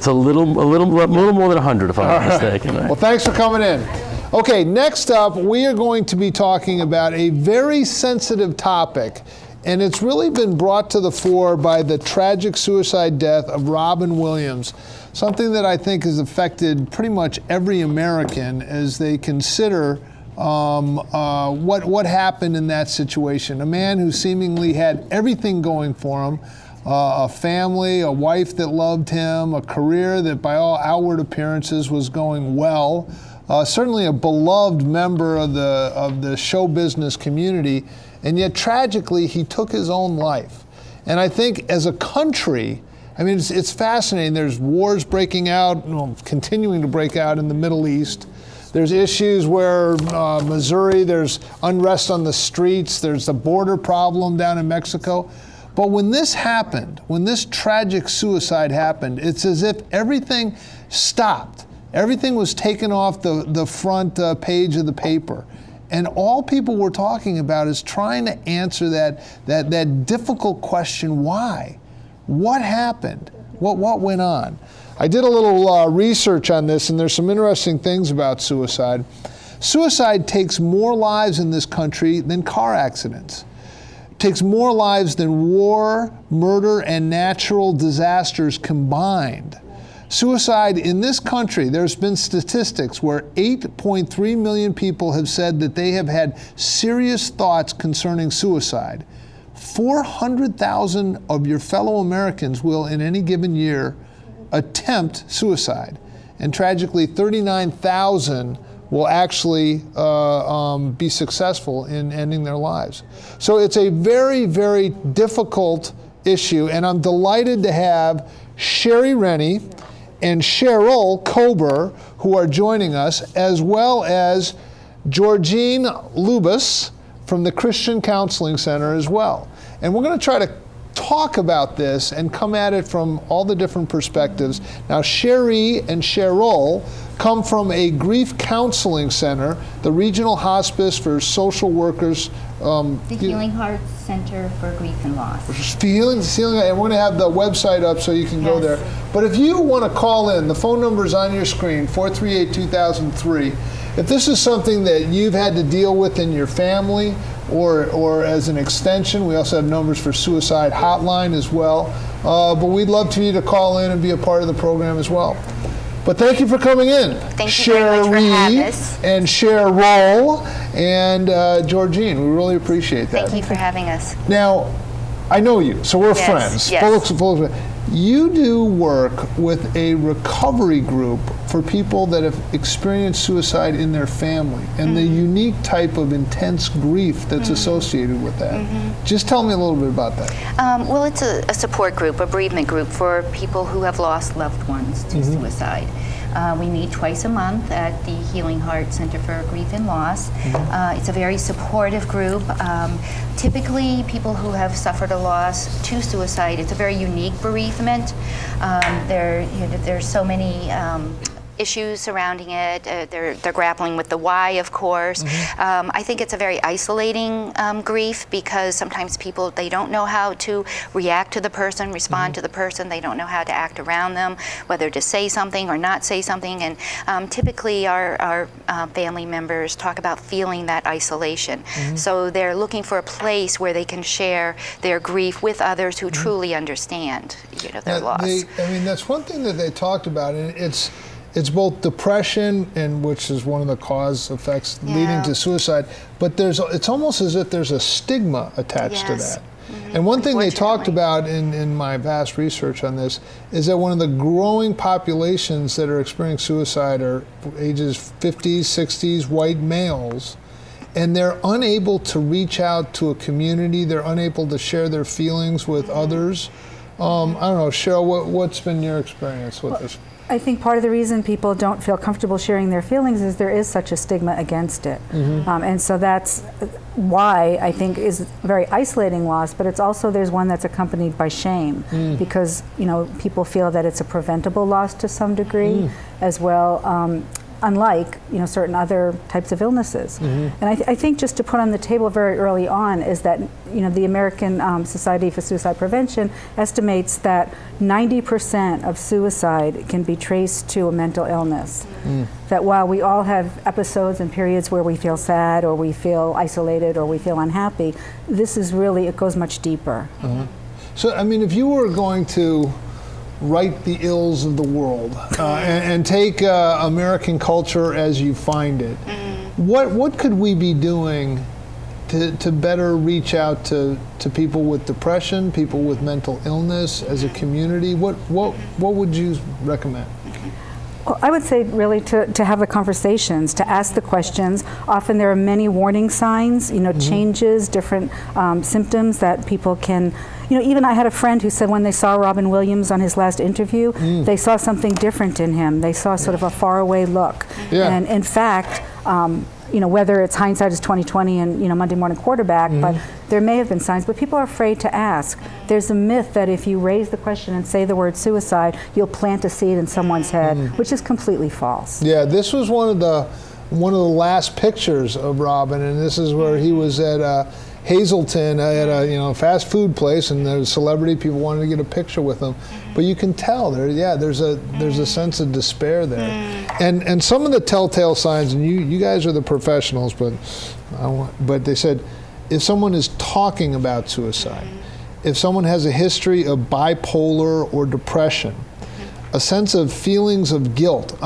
a little more than 100, if I'm not mistaken. Well, thanks for coming in. Okay, next up, we are going to be talking about a very sensitive topic. And it's really been brought to the fore by the tragic suicide death of Robin Williams, something that I think has affected pretty much every American as they consider what happened in that situation. A man who seemingly had everything going for him, a family, a wife that loved him, a career that by all outward appearances was going well, certainly a beloved member of the show business community. And yet, tragically, he took his own life. And I think as a country, I mean, it's fascinating. There's wars breaking out, continuing to break out in the Middle East. There's issues where Missouri, there's unrest on the streets. There's a border problem down in Mexico. But when this happened, when this tragic suicide happened, it's as if everything stopped. Everything was taken off the front page of the paper. And all people were talking about is trying to answer that difficult question, why? What happened? What went on? I did a little research on this, and there's some interesting things about suicide. Suicide takes more lives in this country than car accidents. It takes more lives than war, murder, and natural disasters combined. Suicide in this country, there's been statistics where 8.3 million people have said that they have had serious thoughts concerning suicide. 400,000 of your fellow Americans will, in any given year, attempt suicide. And tragically, 39,000 will actually be successful in ending their lives. So it's a very, very difficult issue, and I'm delighted to have Renne and Cheryl Kobler, who are joining us, as well as Georjene Lubus from the Christian Counseling Center as well. And we're going to try to talk about this and come at it from all the different perspectives. Now, Cheryl and Sheryl come from a grief counseling center, the Regional Hospice for Social Workers. The Healing Heart Center for Grief and Loss. Healing, and we're going to have the website up so you can go there. But if you want to call in, the phone number is on your screen, 438-2003. If this is something that you've had to deal with in your family or as an extension, we also have numbers for suicide hotline as well. But we'd love for you to call in and be a part of the program as well. But thank you for coming in. Thank you very much for having us. And Sheryl and Georjene. We really appreciate that. Thank you for having us. Now, I know you, so we're friends. Yes. You do work with a recovery group for people that have experienced suicide in their family and the unique type of intense grief that's associated with that. Just tell me a little bit about that. Well, it's a support group, a bereavement group for people who have lost loved ones to suicide. We meet twice a month at the Healing Heart Center for Grief and Loss. It's a very supportive group. Typically, people who have suffered a loss to suicide, it's a very unique bereavement. There's so many issues surrounding it. They're grappling with the why, of course. I think it's a very isolating grief because sometimes people, they don't know how to react to the person, respond to the person. They don't know how to act around them, whether to say something or not say something. And typically our family members talk about feeling that isolation. So they're looking for a place where they can share their grief with others who truly understand, their loss. That's one thing that they talked about, and it's both depression, and which is one of the cause effects leading to suicide, but it's almost as if there's a stigma attached to that. And one thing they talked about in my vast research on this is that one of the growing populations that are experiencing suicide are ages 50s, 60s, white males, and they're unable to reach out to a community. They're unable to share their feelings with others. I don't know, Cheryl, what's been your experience with this? I think part of the reason people don't feel comfortable sharing their feelings is there is such a stigma against it. And so that's why I think is a very isolating loss, but it's also there's one that's accompanied by shame because, people feel that it's a preventable loss to some degree as well. Unlike certain other types of illnesses. And I think just to put on the table very early on is that the American Society for Suicide Prevention estimates that 90% of suicide can be traced to a mental illness. That while we all have episodes and periods where we feel sad or we feel isolated or we feel unhappy, this is really, it goes much deeper. So if you were going to write the ills of the world and take American culture as you find it, what could we be doing to better reach out to people with depression, people with mental illness as a community? What would you recommend? Well, I would say really to have the conversations, to ask the questions. Often there are many warning signs, changes, different symptoms that people can. Even I had a friend who said when they saw Robin Williams on his last interview, they saw something different in him. They saw sort of a faraway look. And in fact, whether it's hindsight is 20/20 and Monday Morning Quarterback, but there may have been signs, but people are afraid to ask. There's a myth that if you raise the question and say the word suicide, you'll plant a seed in someone's head, which is completely false. Yeah, this was one of the last pictures of Robin, and this is where he was at Hazleton at a fast food place, and there was a celebrity. People wanted to get a picture with him, but you can tell there's a sense of despair there, and some of the telltale signs. And you guys are the professionals, but they said if someone is talking about suicide, if someone has a history of bipolar or depression, a sense of feelings of guilt.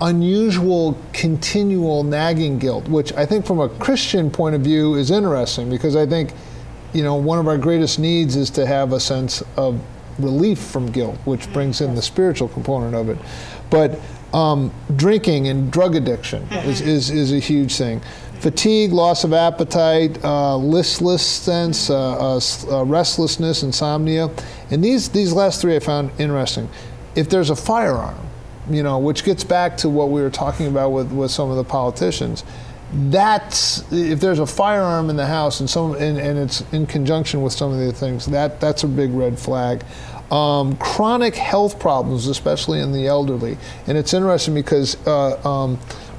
Unusual, continual, nagging guilt, which I think from a Christian point of view is interesting because I think, one of our greatest needs is to have a sense of relief from guilt, which brings in the spiritual component of it. But drinking and drug addiction is a huge thing. Fatigue, loss of appetite, listlessness, restlessness, insomnia. And these last three I found interesting. If there's a firearm, which gets back to what we were talking about with some of the politicians. That's if there's a firearm in the house and it's in conjunction with some of the things, that's a big red flag. Chronic health problems, especially in the elderly, and it's interesting because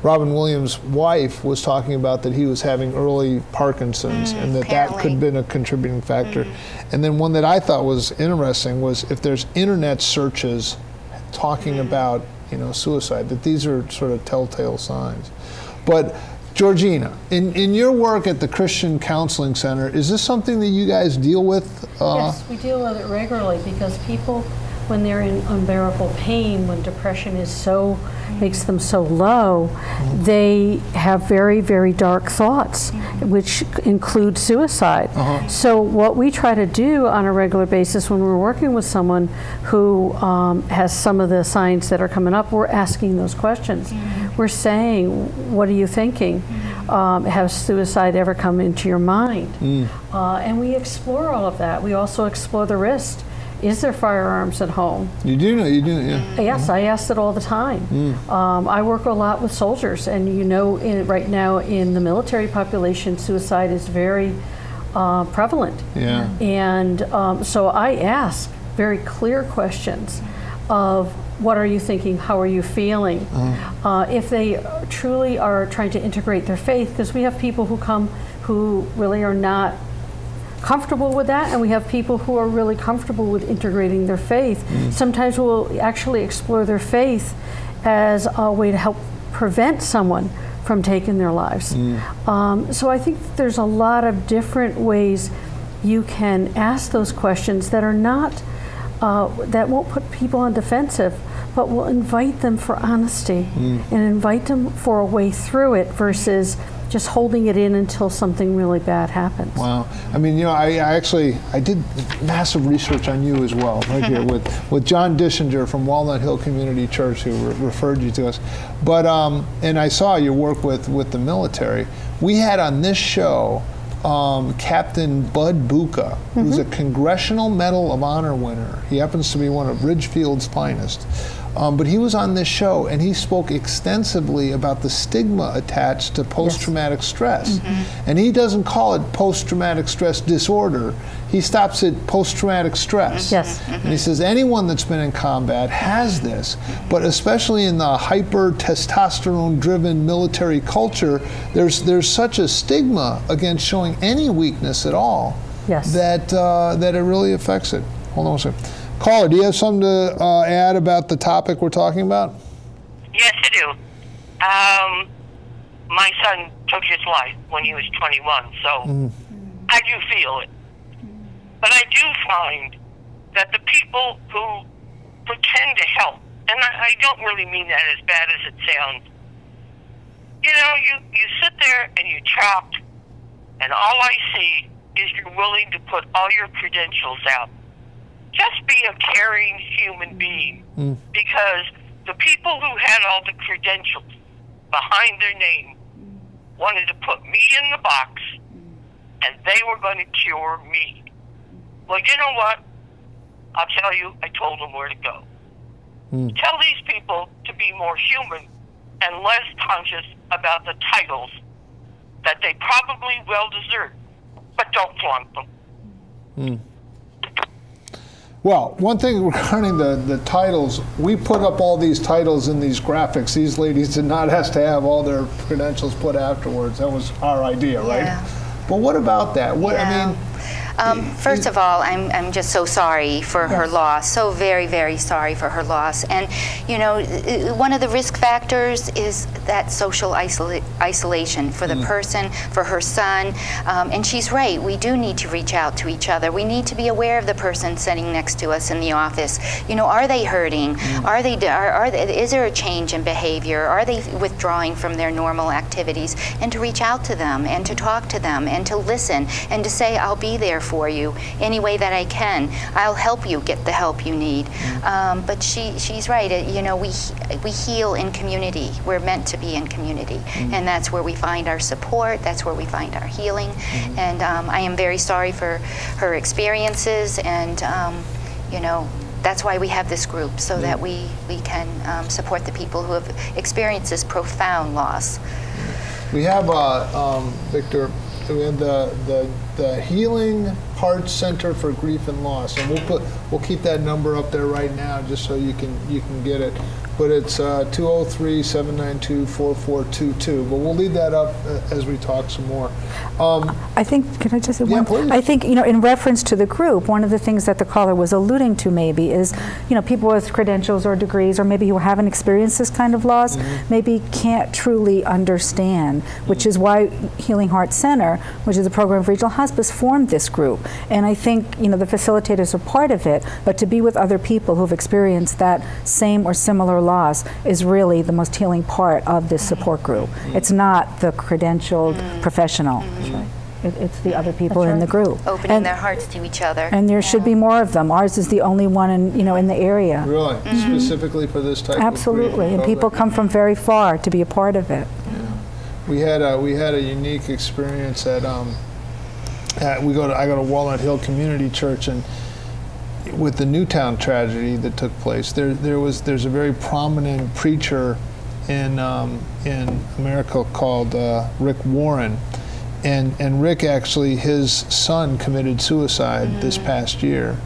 Robin Williams' wife was talking about that he was having early Parkinson's and that could have been a contributing factor. And then one that I thought was interesting was if there's internet searches talking about suicide, that these are sort of telltale signs. But Georjene, in your work at the Christian Counseling Center, is this something that you guys deal with? Yes, we deal with it regularly because people, when they're in unbearable pain, when depression is so, makes them so low, they have very, very dark thoughts, which include suicide. So what we try to do on a regular basis when we're working with someone who has some of the signs that are coming up, we're asking those questions. We're saying, what are you thinking? Has suicide ever come into your mind? And we explore all of that. We also explore the risk. Is there firearms at home? You do know, yeah. Yes, I ask it all the time. I work a lot with soldiers, and right now in the military population, suicide is very prevalent. Yeah. And so I ask very clear questions of what are you thinking, how are you feeling? If they truly are trying to integrate their faith, because we have people who come who really are not comfortable with that, and we have people who are really comfortable with integrating their faith. Sometimes we'll actually explore their faith as a way to help prevent someone from taking their lives. So I think there's a lot of different ways you can ask those questions that are not, that won't put people on defensive, but will invite them for honesty and invite them for a way through it versus just holding it in until something really bad happens. Wow. I mean, I did massive research on you as well, right here with John Dishinger from Walnut Hill Community Church, who referred you to us. But, and I saw your work with the military. We had on this show Captain Bud Buka, who's a Congressional Medal of Honor winner. He happens to be one of Ridgefield's finest. But he was on this show, and he spoke extensively about the stigma attached to post-traumatic stress. And he doesn't call it post-traumatic stress disorder. He stops at post-traumatic stress. And he says anyone that's been in combat has this, but especially in the hyper-testosterone-driven military culture, there's such a stigma against showing any weakness at all that it really affects it. Hold on a second. Caller, do you have something to add about the topic we're talking about? Yes, I do. My son took his life when he was 21, so I do feel it. But I do find that the people who pretend to help, and I don't really mean that as bad as it sounds, you sit there and you talk, and all I see is you're willing to put all your credentials out. Just be a caring human being, because the people who had all the credentials behind their name wanted to put me in the box, and they were going to cure me. Well, you know what? I'll tell you, I told them where to go. Tell these people to be more human and less conscious about the titles that they probably well deserve, but don't flaunt them. Well, one thing regarding the titles, we put up all these titles in these graphics. These ladies did not have to have all their credentials put afterwards. That was our idea, right? But what about that? What I mean, first of all, I'm just so sorry for her loss. So very, very sorry for her loss. And one of the risk factors is that social isolation for the person, for her son. And she's right. We do need to reach out to each other. We need to be aware of the person sitting next to us in the office. Are they hurting? Are they? Is there a change in behavior? Are they withdrawing from their normal activities? And to reach out to them and to talk to them and to listen and to say, I'll be there for you any way that I can. I'll help you get the help you need. But she's right. We heal in community. We're meant to be in community, and that's where we find our support. That's where we find our healing. And I am very sorry for her experiences. And that's why we have this group, so that we can support the people who have experienced this profound loss. we have Victor. We have the Healing Heart Center for Grief and Loss, and we'll keep that number up there right now just so you can get it. But it's 203-792-4422. But we'll leave that up as we talk some more. I think, can I just say one? Please. I think, in reference to the group, one of the things that the caller was alluding to maybe is, people with credentials or degrees, or maybe who haven't experienced this kind of loss, maybe can't truly understand, which is why Healing Heart Center, which is a program of regional hospice, formed this group. And I think, the facilitators are part of it, but to be with other people who've experienced that same or similar loss is really the most healing part of this support group. It's not the credentialed professional. It's the other people in the group. Opening their hearts to each other. And there should be more of them. Ours is the only one in the area. Really? Specifically for this type of Absolutely, and people come from very far to be a part of it. We had a unique experience at I go to Walnut Hill Community Church, and with the Newtown tragedy that took place, there's a very prominent preacher in America called Rick Warren. And Rick, actually, his son committed suicide this past year.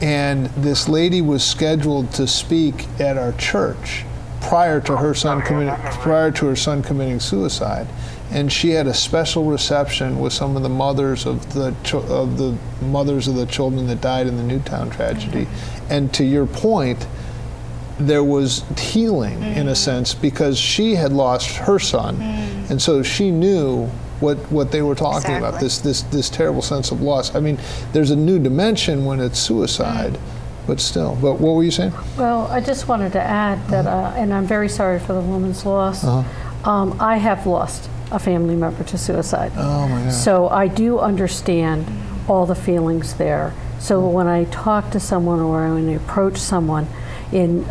And this lady was scheduled to speak at our church prior to her son committing suicide. And she had a special reception with some of the mothers of the children that died in the Newtown tragedy. And to your point, there was healing in a sense, because she had lost her son, and so she knew what they were talking about, this terrible sense of loss. I mean, there's a new dimension when it's suicide, but still. But what were you saying? Well, I just wanted to add that, and I'm very sorry for the woman's loss. I have lost a family member to suicide. Oh my God. So I do understand all the feelings there. So when I talk to someone or when I approach someone in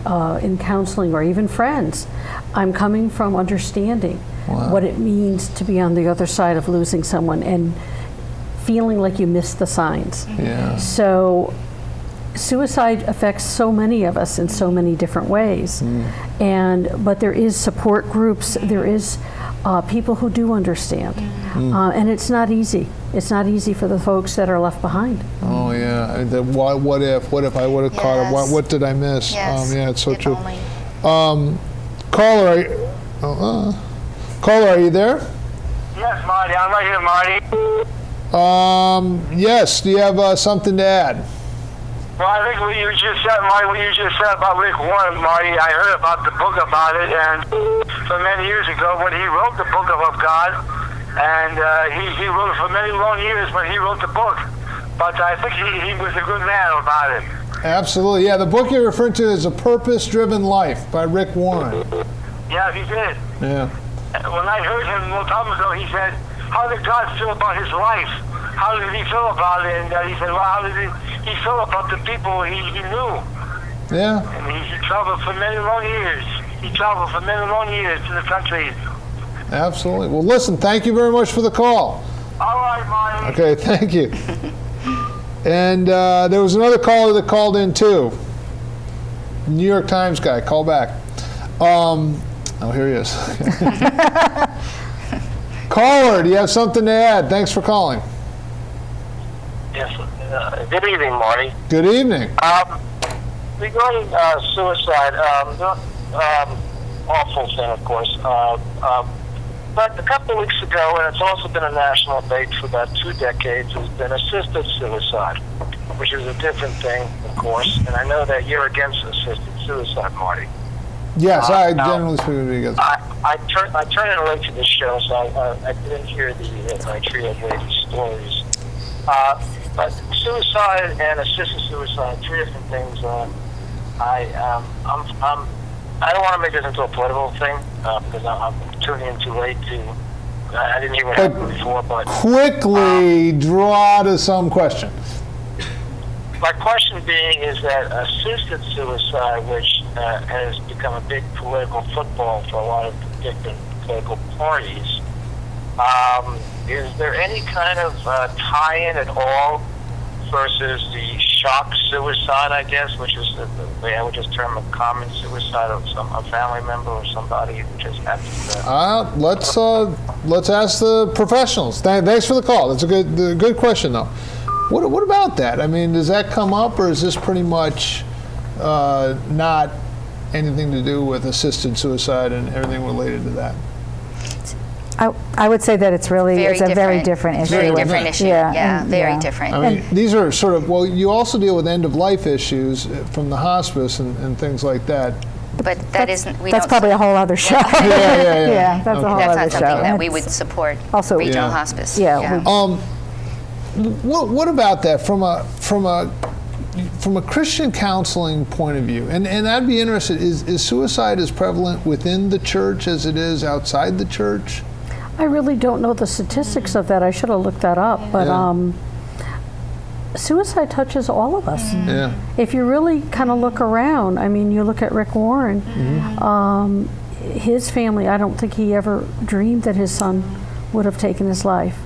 counseling or even friends, I'm coming from understanding what it means to be on the other side of losing someone and feeling like you missed the signs. Yeah. So suicide affects so many of us in so many different ways. But there is support groups, there is people who do understand. And it's not easy. It's not easy for the folks that are left behind. Oh yeah. What if I would have caught it? What did I miss? Yes. Yeah, it's so If true. only. Caller, are you there? Yes, Marty. I'm right here, Marty. Yes. Do you have something to add? Well, I think what you just said about Rick Warren, Marty, I heard about the book about it, and for many years ago when he wrote the book of God, and he wrote it for many long years when he wrote the book. But I think he was a good man about it. Absolutely. Yeah, the book you're referring to is A Purpose-Driven Life by Rick Warren. Yeah, he did. Yeah. When I heard him a long time ago, he said, how did God feel about his life? How did he feel about it? And he said, well, how did he feel about the people he knew? Yeah. And he traveled for many long years. He traveled for many long years to the country. Absolutely. Well, listen, thank you very much for the call. All right, Marty. Okay, thank you. And there was another caller that called in too. New York Times guy, call back. Oh, here he is. Caller, do you have something to add? Thanks for calling. Yes. Good evening, Marty. Good evening. Regarding suicide, awful thing, of course. But a couple of weeks ago, and it's also been a national debate for about 2 decades, has been assisted suicide, which is a different thing, of course. And I know that you're against assisted suicide, Marty. Yes, I generally speak with you guys. I turned in late to this show, so I didn't hear my trio of ladies' stories. But suicide and assisted suicide, 2 different things. I don't want to make this into a political thing because I'm tuning in too late to. I didn't hear what happened before, but quickly draw to some question. My question being is that assisted suicide, which has become a big political football for a lot of different political parties, is there any kind of tie-in at all versus the shock suicide, I guess, which is the way I would just term a common suicide of a family member or somebody who just happens to... Let's ask the professionals. Thanks for the call. That's a good question, though. What about that? I mean, does that come up, or is this pretty much not anything to do with assisted suicide and everything related to that? I would say that it's really a very different issue. Very different issue. Yeah, very different. I mean, these are sort of, well, you also deal with end-of-life issues from the hospice and things like that. But that's probably a whole other show. Yeah. That's a whole that's other not show. something that we would support. Also, regional hospice. Yeah. what about that from a Christian counseling point of view? And I'd be interested, is suicide as prevalent within the church as it is outside the church? I really don't know the statistics of that. I should have looked that up. But suicide touches all of us. Yeah. If you really kind of look around, I mean, you look at Rick Warren, his family, I don't think he ever dreamed that his son would have taken his life.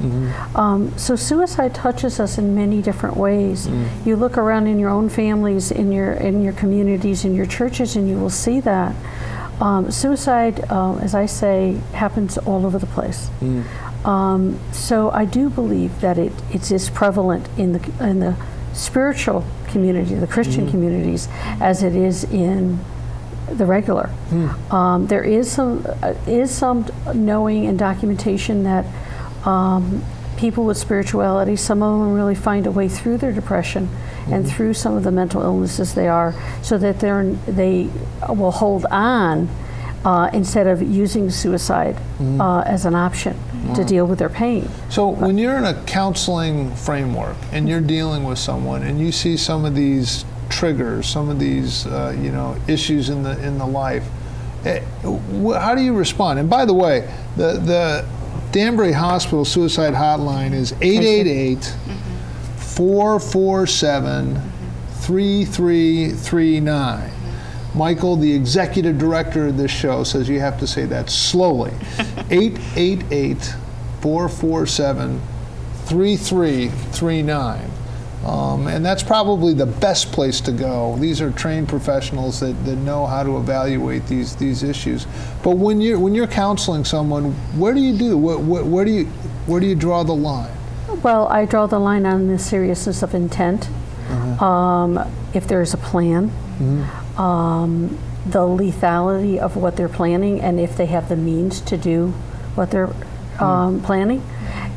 So suicide touches us in many different ways. You look around in your own families, in your communities, in your churches, and you will see that. Suicide, as I say, happens all over the place. So I do believe that it's as prevalent in the spiritual community, the Christian communities, as it is in the regular. There is some knowing and documentation that people with spirituality, some of them really find a way through their depression and through some of the mental illnesses they are, so that they will hold on instead of using suicide as an option to deal with their pain. So when you're in a counseling framework and you're dealing with someone and you see some of these triggers, some of these issues in the life, how do you respond? And by the way, the Danbury Hospital suicide hotline is 888-447-3339. Michael, the executive director of this show, says you have to say that slowly. 888-447-3339. And that's probably the best place to go. These are trained professionals that know how to evaluate these issues. But when you're counseling someone, what do you do? Where do you draw the line? Well, I draw the line on the seriousness of intent. If there's a plan, the lethality of what they're planning, and if they have the means to do what they're planning.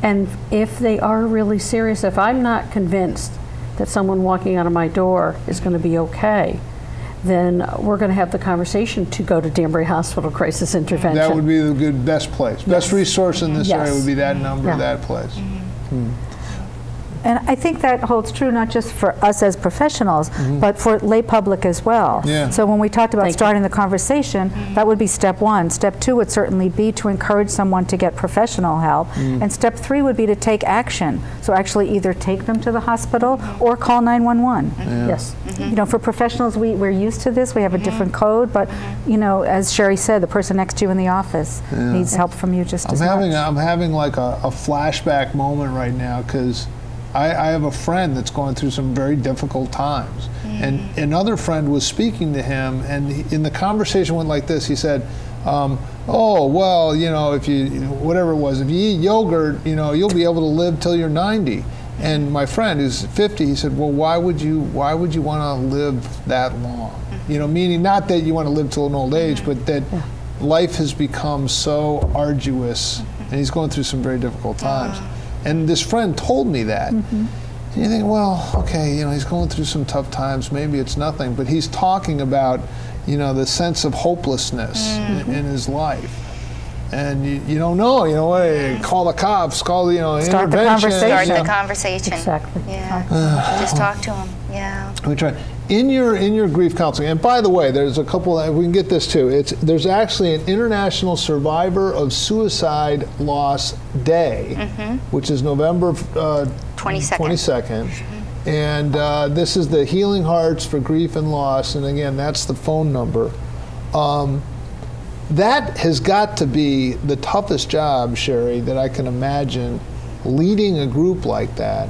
And if they are really serious, if I'm not convinced that someone walking out of my door is going to be okay, then we're going to have the conversation to go to Danbury Hospital Crisis Intervention. That would be the best place. Best resource in this area would be that number, that place. And I think that holds true not just for us as professionals, but for lay public as well. Yeah. So when we talked about starting the conversation, that would be step one. Step two would certainly be to encourage someone to get professional help. And step three would be to take action. So actually either take them to the hospital or call 911. Yes. For professionals, we're used to this. We have a different code, but as Sherry said, the person next to you in the office needs help from you just as much. I'm having like a flashback moment right now, because I have a friend that's going through some very difficult times. And another friend was speaking to him, and in the conversation went like this. He said, oh, well, if you, whatever it was, if you eat yogurt, you'll be able to live till you're 90. And my friend, who's 50, he said, well, why would you want to live that long? Meaning not that you want to live till an old age, but that life has become so arduous, and he's going through some very difficult times. And this friend told me that. And you think, well, okay, he's going through some tough times. Maybe it's nothing. But he's talking about, the sense of hopelessness in his life. And you don't know, call the cops, call the, Start the intervention. Start the conversation. Exactly. Yeah. Just talk to them. Yeah. We try. In your grief counseling, and by the way, there's a couple, we can get this too, there's actually an International Survivor of Suicide Loss Day, which is November 22nd. And this is the Healing Hearts for Grief and Loss, and again, that's the phone number. That has got to be the toughest job, Sherry, that I can imagine, leading a group like that,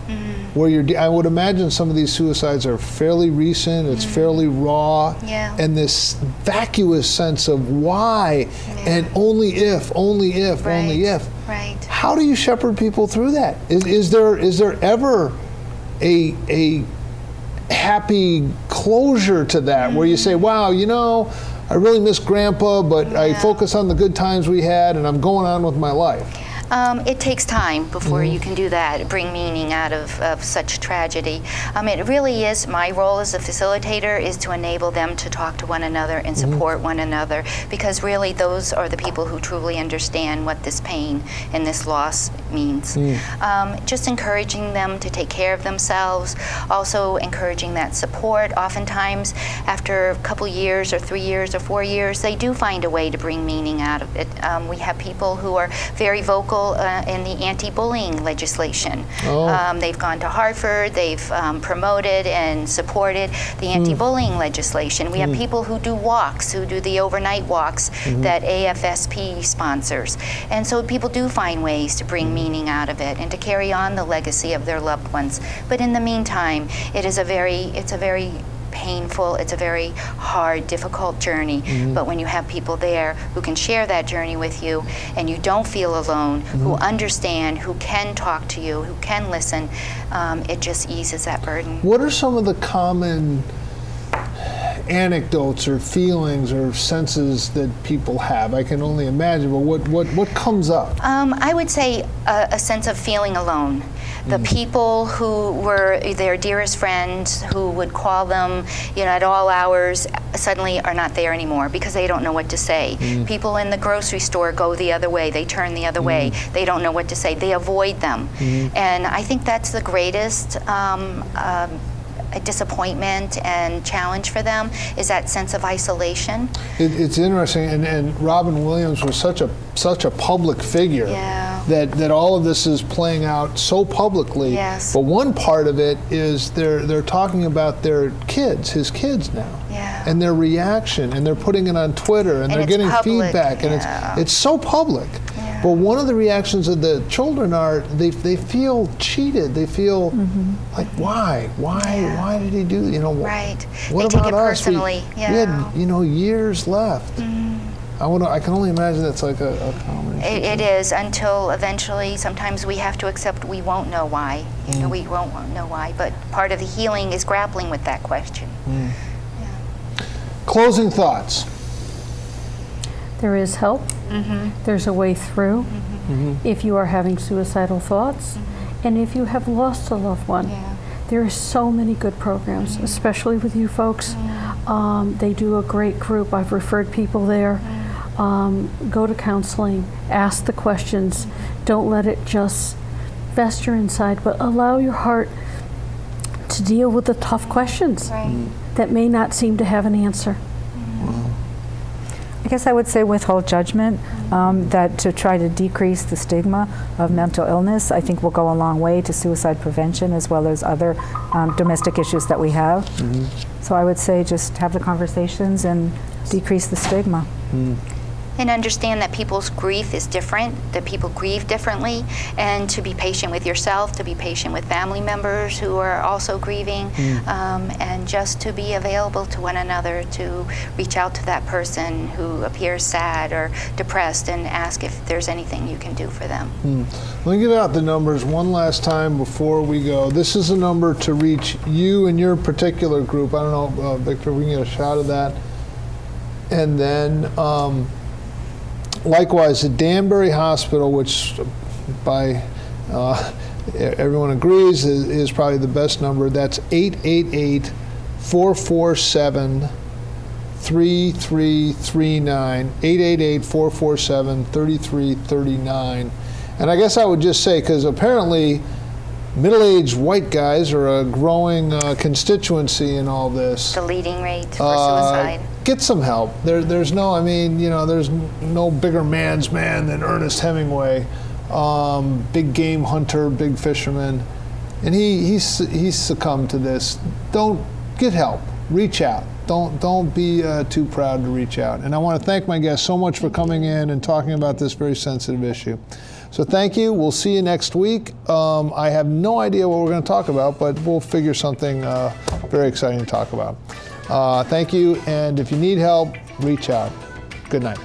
where I would imagine some of these suicides are fairly recent, it's fairly raw, and this vacuous sense of why, and only if. Right. How do you shepherd people through that? Is there ever a happy closure to that, where you say, wow, I really miss Grandpa, but I focus on the good times we had, and I'm going on with my life? It takes time before you can do that, bring meaning out of such tragedy. It really is, my role as a facilitator is to enable them to talk to one another and support one another, because really those are the people who truly understand what this pain and this loss means. Just encouraging them to take care of themselves, also encouraging that support. Oftentimes, after a couple years or 3 years or 4 years, they do find a way to bring meaning out of it. We have people who are very vocal in the anti-bullying legislation. They've gone to Hartford, they've promoted and supported the anti-bullying legislation. We have people who do walks, who do the overnight walks that AFSP sponsors. And so people do find ways to bring meaning out of it and to carry on the legacy of their loved ones. But in the meantime, it's a very painful, it's a very hard, difficult journey. But when you have people there who can share that journey with you and you don't feel alone, who understand, who can talk to you, who can listen, it just eases that burden. What are some of the common anecdotes or feelings or senses that people have? I can only imagine, but what comes up? I would say a sense of feeling alone. The people who were their dearest friends, who would call them, at all hours, suddenly are not there anymore because they don't know what to say. People in the grocery store go the other way. They turn the other way. They don't know what to say. They avoid them. And I think that's the greatest disappointment and challenge for them, is that sense of isolation. It's interesting, and Robin Williams was such a public figure that all of this is playing out so publicly. Yes. But one part of it is they're talking about their kids, his kids now, and their reaction, and they're putting it on Twitter, and they're getting public. feedback, and it's so public. But one of the reactions of the children are they feel cheated. They feel like, why did he do? Right. What they about take it us? personally. We had years left. I can only imagine that's like a common issue. It is, until eventually sometimes we have to accept we won't know why. We won't know why. But part of the healing is grappling with that question. Closing thoughts. There is help. There's a way through. If you are having suicidal thoughts, and if you have lost a loved one, there are so many good programs, especially with you folks. They do a great group. I've referred people there. Go to counseling. Ask the questions. Don't let it just fester inside, but allow your heart to deal with the tough questions that may not seem to have an answer. I guess I would say withhold judgment, that to try to decrease the stigma of mental illness, I think will go a long way to suicide prevention as well as other domestic issues that we have. So I would say just have the conversations and decrease the stigma. And understand that people's grief is different, that people grieve differently, and to be patient with yourself, to be patient with family members who are also grieving, and just to be available to one another, to reach out to that person who appears sad or depressed and ask if there's anything you can do for them. Let me give out the numbers one last time before we go. This is a number to reach you and your particular group. I don't know, Victor, if we can get a shot of that. And then, likewise, the Danbury Hospital, which by everyone agrees is probably the best number, that's 888-447-3339, 888-447-3339. And I guess I would just say, because apparently middle-aged white guys are a growing constituency in all this. The leading rate for suicide. Get some help. There's no bigger man's man than Ernest Hemingway, big game hunter, big fisherman, and he's succumbed to this. Don't get help. Reach out. Don't be too proud to reach out. And I want to thank my guests so much for coming in and talking about this very sensitive issue. So thank you. We'll see you next week. I have no idea what we're going to talk about, but we'll figure something very exciting to talk about. Thank you, and if you need help, reach out. Good night.